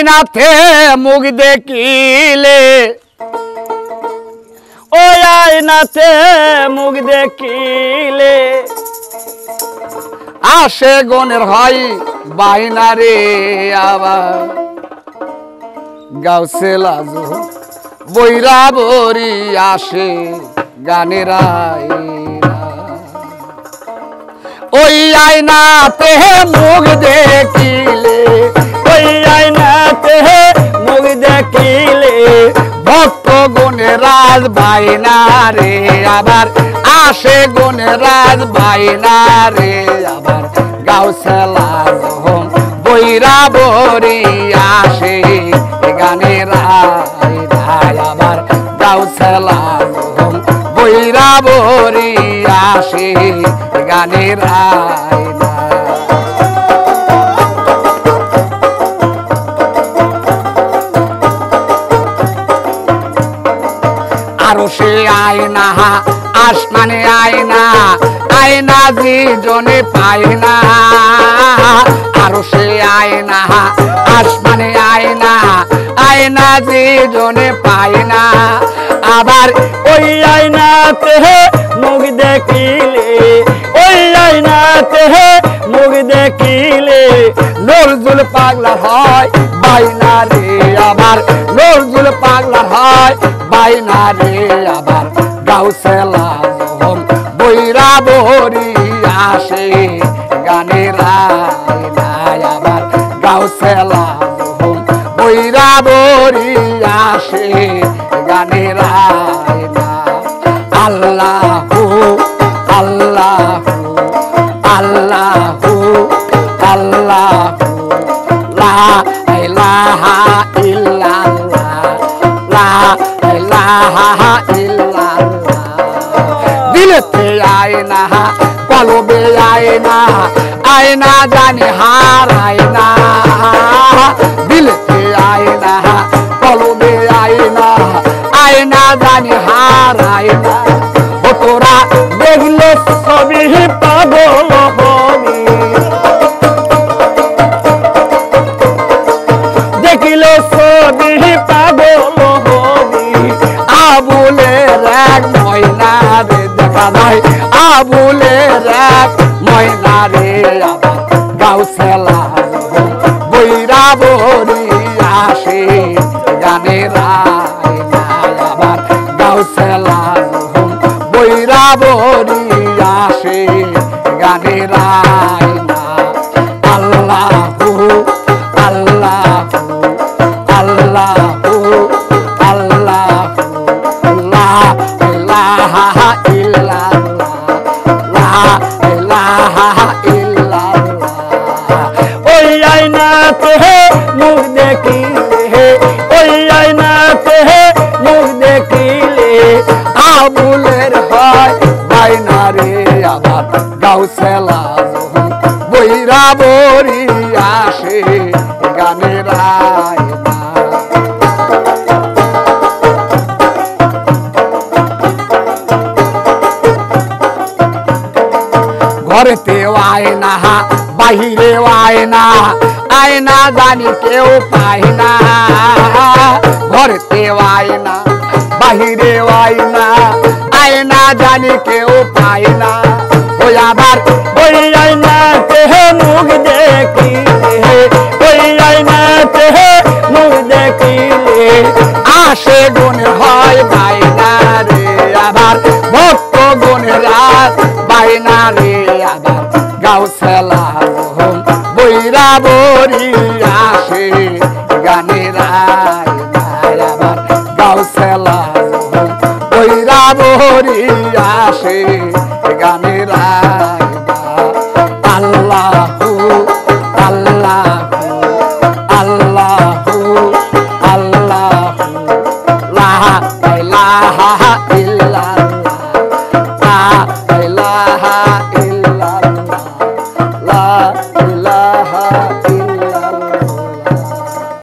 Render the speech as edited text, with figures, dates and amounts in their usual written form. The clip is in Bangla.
আয়নাতে মুখ দেখিলে ও আয়নাতে মুখ দেখিলে আসে গনের হয় বাইনারে আবার গাউসে লাজো বৈরা বরি আসে গানের আয়না ওই আয়নাতে মুখ দেখিলে ওই আয়নাতে মুখ দেখিলে ভক্ত গুণরাজ বাইনা রে আবার আসে গুণরাজ বাইনা রে আবার গাউসে লাজো বৈরা বরি আসে গানের আয়না আবার গাউসে লাজো বৈরা বরি আসে গানের আয়না আরো সে আয়না আসমানে আয়না আয়না জি জনে পায় না আরো সে আয়না আসমানে আয়না আয়না জি জনে পায় না আবার ওই আয়নাতে মুখ দেখিলে ওই আয়নাতে মুখ দেখিলে নজরুল পাগলা হয় বাইনা রে আবার নজরুল পাগলা হয় বাইনা রে আবার গাউসে লাজো বৈরা বরি আসে গানের আয়না আবার গাউসে লাজো বৈরা বরি আসে গানের আয়না আল্লাহু আল্লাহু আল্লাহু আল্লাহু লা ইলাহা ইল্লাল্লাহ লা ইলাহা ইল্লাল্লাহ দিলতে আয়না কলবে আয়না আয়না জানি হারায়না দিলতে আয়না কলবে আয়না আয়না জানি হারায়না ও তোরা দেখলে ছবি পাগল হবি দেখিলে ছবি পাগল হবি আবুলের এক ময়না রে দেখা যায় আবুলের এক ময়না রে আবার গাউসে লাজো বৈরা বরি আসে গানের আয়না আবার গাউসে লাজো বৈরা বরি আসে গানের আয়না আল্লাহু আল্লাহু আল্লাহু আল্লাহু লা ইলাহা ইল্লাল্লাহ লা ইলাহা ইল্লাল্লাহ ওই আয়নাতে মুখ দেখিলে ওই আয়নাতে মুখ দেখিলে আবুলের হয় বাইনা রে আবার গাউসে লাজো বৈরা বরি আসে গানের আয়না ঘরেতে আয়না বাহিরে আয়না আয়না জানি কেউ পায় না ঘরেতে আয়না বাহিরে আয়না আয়না জানি কেউ পায় না ওই আবার ওই আয়নাতে মুখ দেখিলে ওই আয়নাতে মুখ দেখিলে আসে গুণের হয় বাইনা রে আবার ভক্ত গুণরাজ বাইনা রে আবার গাউসে লাজো বৈরা বরি আসে গানের আয়না আবার গাউসে লাজো বৈরা বরি আসে গানের আয়না